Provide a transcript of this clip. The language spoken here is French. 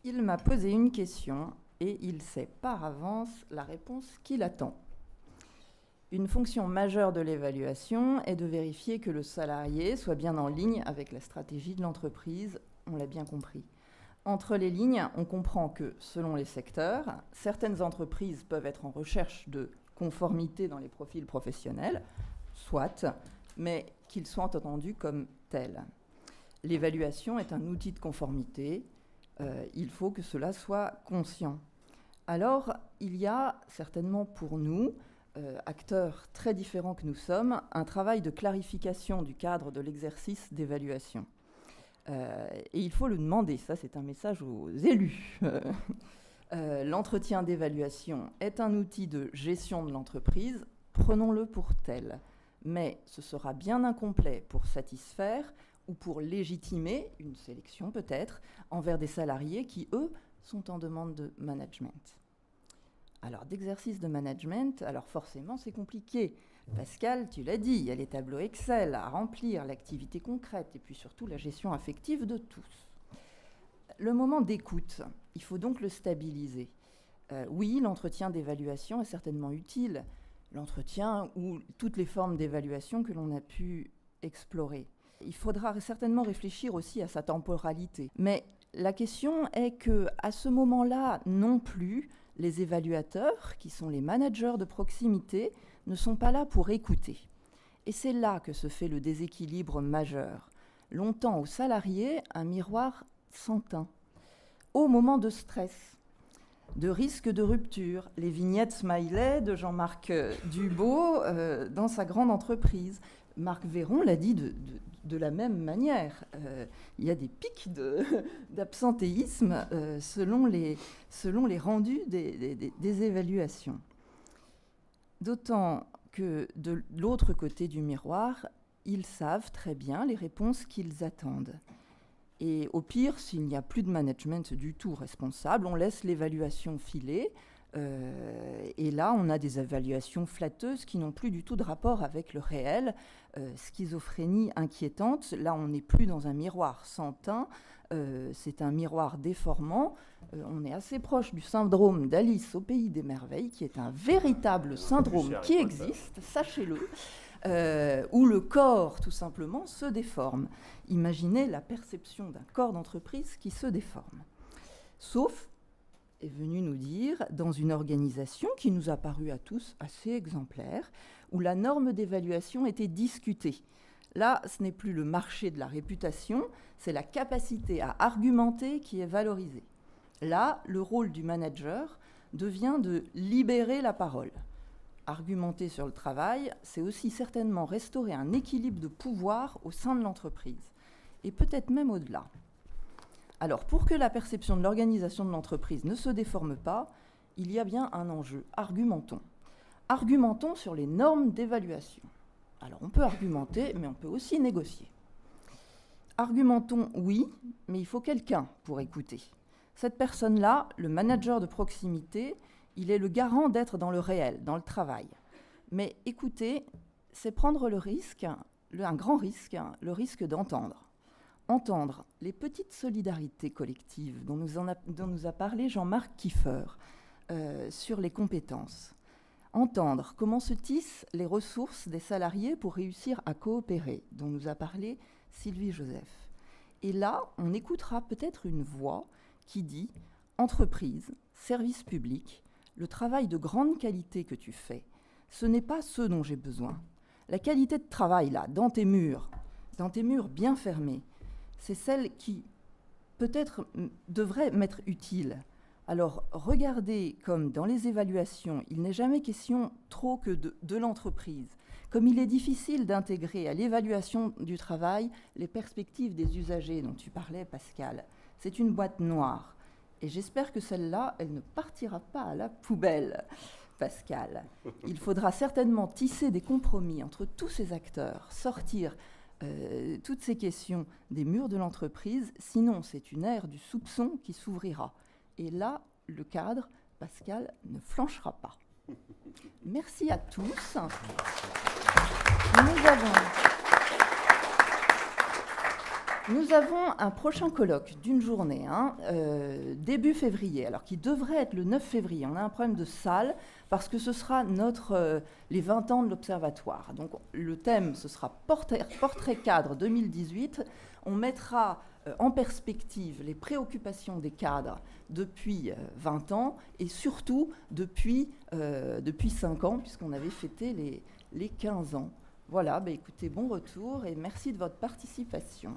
Il m'a posé une question et il sait par avance la réponse qu'il attend. Une fonction majeure de l'évaluation est de vérifier que le salarié soit bien en ligne avec la stratégie de l'entreprise, on l'a bien compris. Entre les lignes, on comprend que, selon les secteurs, certaines entreprises peuvent être en recherche de conformité dans les profils professionnels, soit, mais qu'ils soient entendus comme tels. L'évaluation est un outil de conformité, il faut que cela soit conscient. Alors, il y a certainement pour nous, acteurs très différents que nous sommes, un travail de clarification du cadre de l'exercice d'évaluation. Et il faut le demander, ça c'est un message aux élus. L'entretien d'évaluation est un outil de gestion de l'entreprise, prenons-le pour tel. Mais ce sera bien incomplet pour satisfaire ou pour légitimer une sélection peut-être envers des salariés qui, eux, sont en demande de management. Alors, d'exercice de management, alors forcément, c'est compliqué. Pascal, tu l'as dit, il y a les tableaux Excel à remplir, l'activité concrète et puis surtout la gestion affective de tous. Le moment d'écoute, il faut donc le stabiliser. Oui, l'entretien d'évaluation est certainement utile. L'entretien ou toutes les formes d'évaluation que l'on a pu explorer. Il faudra certainement réfléchir aussi à sa temporalité. Mais la question est qu'à ce moment-là, non plus, les évaluateurs, qui sont les managers de proximité, ne sont pas là pour écouter. Et c'est là que se fait le déséquilibre majeur. Longtemps aux salariés, un miroir sans teint. Au moment de stress, de risque de rupture, les vignettes smiley de Jean-Marc Dubo dans sa grande entreprise. Marc Véron l'a dit de la même manière. Il y a des pics d'absentéisme selon les rendus des évaluations. D'autant que de l'autre côté du miroir, ils savent très bien les réponses qu'ils attendent. Et au pire, s'il n'y a plus de management du tout responsable, on laisse l'évaluation filer. Et là, on a des évaluations flatteuses qui n'ont plus du tout de rapport avec le réel. Schizophrénie inquiétante. Là, on n'est plus dans un miroir sans teint. C'est un miroir déformant. On est assez proche du syndrome d'Alice au pays des merveilles, qui est un véritable syndrome qui existe, sachez-le, où le corps, tout simplement, se déforme. Imaginez la perception d'un corps d'entreprise qui se déforme. Sauf, est venu nous dire, dans une organisation qui nous a paru à tous assez exemplaire, où la norme d'évaluation était discutée. Là, ce n'est plus le marché de la réputation, c'est la capacité à argumenter qui est valorisée. Là, le rôle du manager devient de libérer la parole. Argumenter sur le travail, c'est aussi certainement restaurer un équilibre de pouvoir au sein de l'entreprise, et peut-être même au-delà. Alors, pour que la perception de l'organisation de l'entreprise ne se déforme pas, il y a bien un enjeu. Argumentons. Argumentons sur les normes d'évaluation. Alors, on peut argumenter, mais on peut aussi négocier. Argumentons, oui, mais il faut quelqu'un pour écouter. Cette personne-là, le manager de proximité, il est le garant d'être dans le réel, dans le travail. Mais écouter, c'est prendre le risque, un grand risque, le risque d'entendre. Entendre les petites solidarités collectives dont nous a parlé Jean-Marc Kieffer sur les compétences. Entendre comment se tissent les ressources des salariés pour réussir à coopérer, dont nous a parlé Sylvie Joseph. Et là, on écoutera peut-être une voix qui dit « Entreprise, service public, le travail de grande qualité que tu fais, ce n'est pas ce dont j'ai besoin. La qualité de travail, là, dans tes murs bien fermés, c'est celle qui, peut-être, devrait m'être utile. Alors, regardez comme dans les évaluations, il n'est jamais question trop que de l'entreprise. Comme il est difficile d'intégrer à l'évaluation du travail les perspectives des usagers dont tu parlais, Pascal. C'est une boîte noire. Et j'espère que celle-là, elle ne partira pas à la poubelle, Pascal. Il faudra certainement tisser des compromis entre tous ces acteurs, sortir toutes ces questions des murs de l'entreprise, sinon c'est une ère du soupçon qui s'ouvrira. Et là, le cadre, Pascal, ne flanchera pas. Merci à tous. Nous avons Nous avons un prochain colloque d'une journée, début février, alors qui devrait être le 9 février. On a un problème de salle parce que ce sera les 20 ans de l'Observatoire. Donc le thème, ce sera Portrait cadre 2018. On mettra en perspective les préoccupations des cadres depuis 20 ans et surtout depuis 5 ans, puisqu'on avait fêté les 15 ans. Voilà, écoutez, bon retour et merci de votre participation.